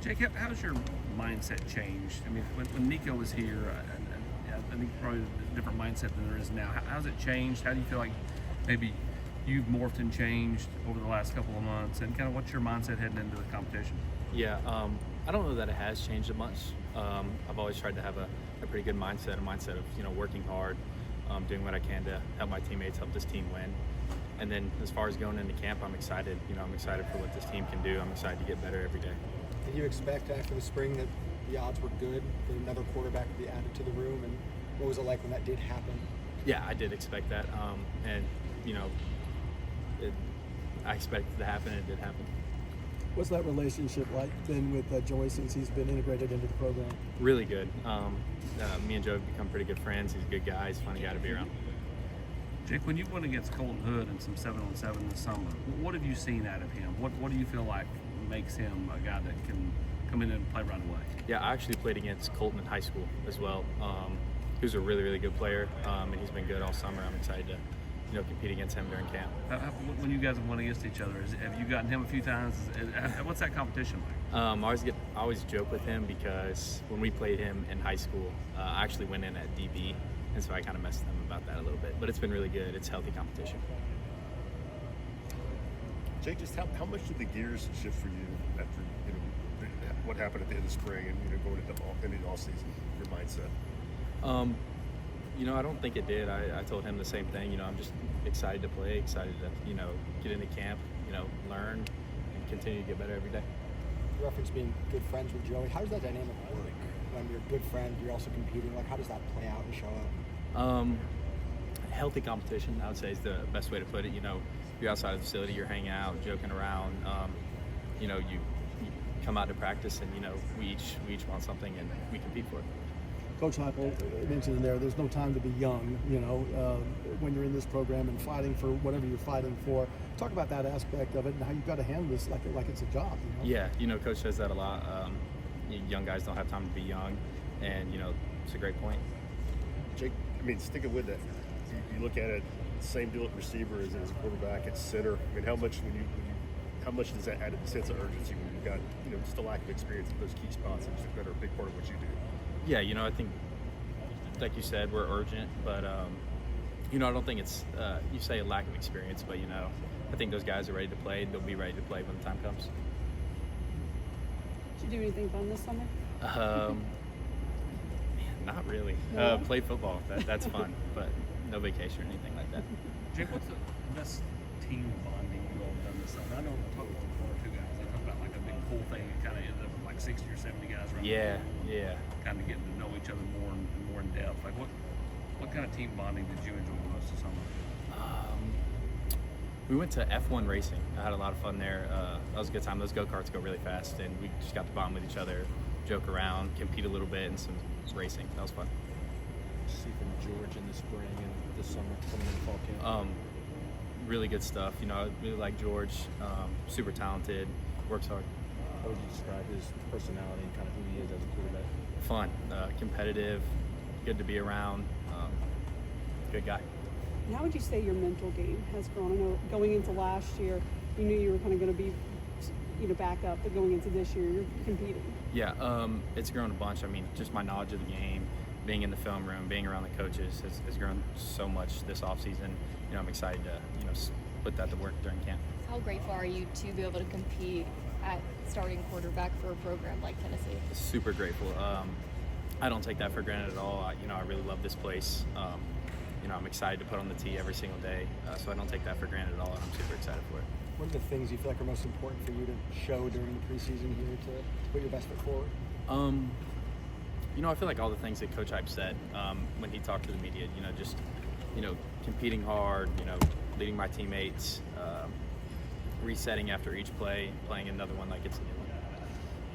Jake, how's your mindset changed? I mean, when Nico was here, I think probably a different mindset than there is now. How's it changed? How do you feel like maybe you've morphed and changed over the last couple of months? And kind of what's your mindset heading into the competition? Yeah, I don't know that it has changed much. I've always tried to have a pretty good mindset, a mindset of working hard, doing what I can to help my teammates, help this team win. And then as far as going into camp, I'm excited. I'm excited for what this team can do. I'm excited to get better every day. Did you expect after the spring that the odds were good that another quarterback would be added to the room? And what was it like when that did happen? Yeah, I did expect that. I expected it to happen, and it did happen. What's that relationship like been with Joey since he's been integrated into the program? Really good. Me and Joe have become pretty good friends. He's a good guy. He's a funny guy to be around. Jake, when you went against Colton Hood in some 7-on-7 this summer, what have you seen out of him? What do you feel like makes him a guy that can come in and play right away? Yeah, I actually played against Colton in high school as well. He was a really, really good player, and he's been good all summer. I'm excited to compete against him during camp. When you guys have won against each other, have you gotten him a few times? What's that competition like? I always joke with him because when we played him in high school, I actually went in at DB, and so I kind of messed with him about that a little bit. But it's been really good. It's healthy competition. Jake, just how much did the gears shift for you after what happened at the end of spring and going into the off season? Your mindset. I don't think it did. I told him the same thing. I'm just excited to play, excited to get into camp, learn and continue to get better every day. You referenced being good friends with Joey. How does that dynamic work? When you're a good friend, you're also competing. Like, how does that play out and show up? Healthy competition, I would say, is the best way to put it. You're outside of the facility, you're hanging out, joking around. You come out to practice, and we each want something, and we compete for it. Coach Heupel mentioned in there's no time to be young, when you're in this program and fighting for whatever you're fighting for. Talk about that aspect of it and how you've got to handle this like it's a job. Yeah, Coach says that a lot. Young guys don't have time to be young, and, it's a great point. Jake, sticking with that, you look at it, same deal at receiver as a quarterback at center. How much how much does that add a sense of urgency when you've got, just a lack of experience in those key spots that are a big part of what you do? Yeah, I think, like you said, we're urgent, but, I don't think it's, you say a lack of experience, but, I think those guys are ready to play. They'll be ready to play when the time comes. Did you do anything fun this summer? Not really. No? Played football. That's fun, but no vacation or anything like that. Jake, what's the best team bonding you all done this summer? I know I talked with one or two guys. They talked about like a big pool thing and kind of ended up with like 60 or 70 guys around. Yeah. Kind of getting to know each other more in depth. Like what kind of team bonding did you enjoy the most this summer? We went to F1 racing. I had a lot of fun there. That was a good time. Those go-karts go really fast, and we just got to bond with each other, joke around, compete a little bit, and some racing. That was fun. See from George in the spring and this summer coming in fall camp? Really good stuff. I really like George. Super talented, works hard. How would you describe his personality and kind of who he is as a quarterback? Fun, competitive, good to be around, good guy. And how would you say your mental game has grown? I know going into last year, you knew you were kind of going to be, back up, but going into this year, you're competing. Yeah, it's grown a bunch. Just my knowledge of the game, being in the film room, being around the coaches has grown so much this offseason. I'm excited to, put that to work during camp. How grateful are you to be able to compete at starting quarterback for a program like Tennessee? Super grateful. I don't take that for granted at all. I really love this place. I'm excited to put on the tee every single day, so I don't take that for granted at all, and I'm super excited for it. What are the things you feel like are most important for you to show during the preseason here to put your best foot forward? I feel like all the things that Coach Hype said when he talked to the media, just, competing hard, leading my teammates, resetting after each play, playing another one like it's a new one.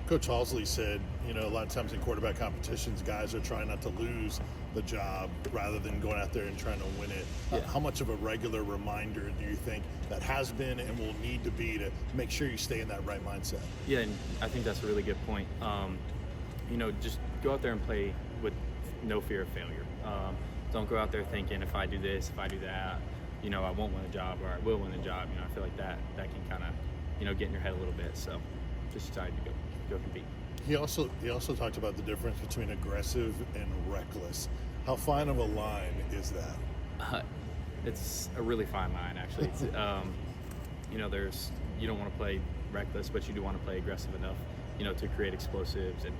Coach Halsley said, a lot of times in quarterback competitions, guys are trying not to lose the job rather than going out there and trying to win it. Yeah. How much of a regular reminder do you think that has been and will need to be to make sure you stay in that right mindset? Yeah, and I think that's a really good point. Just go out there and play with no fear of failure. Don't go out there thinking if I do this, if I do that, I won't win the job or I will win the job. I feel like that can kind of, get in your head a little bit. So just excited to go. go compete. He also talked about the difference between aggressive and reckless. How fine of a line is that? It's a really fine line, actually. It's, you know, you don't want to play reckless, but you do want to play aggressive enough, you know, to create explosives and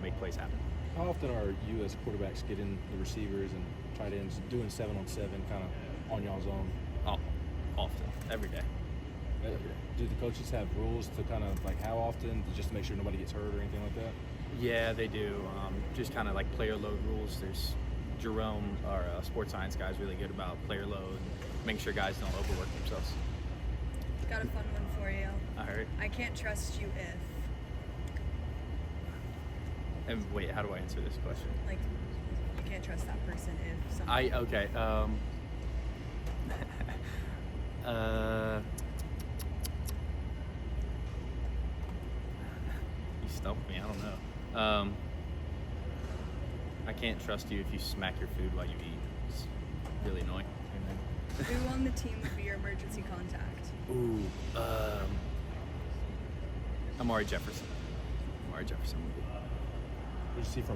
make plays happen. How often are you as quarterbacks getting the receivers and tight ends doing 7-on-7 kind of on y'all's own? Oh, often, every day. Do the coaches have rules to kind of like how often, just to make sure nobody gets hurt or anything like that? Yeah, they do. Just kind of like player load rules. There's Jerome, our sports science guy, is really good about player load, making sure guys don't overwork themselves. Got a fun one for you. I heard. I can't trust you if. And wait, how do I answer this question? Like, you can't trust that person if something. Okay. You stumped me. I don't know. I can't trust you if you smack your food while you eat. It's really annoying. Who on the team would be your emergency contact? Ooh. Amari Jefferson. Amari Jefferson would be. What did you see from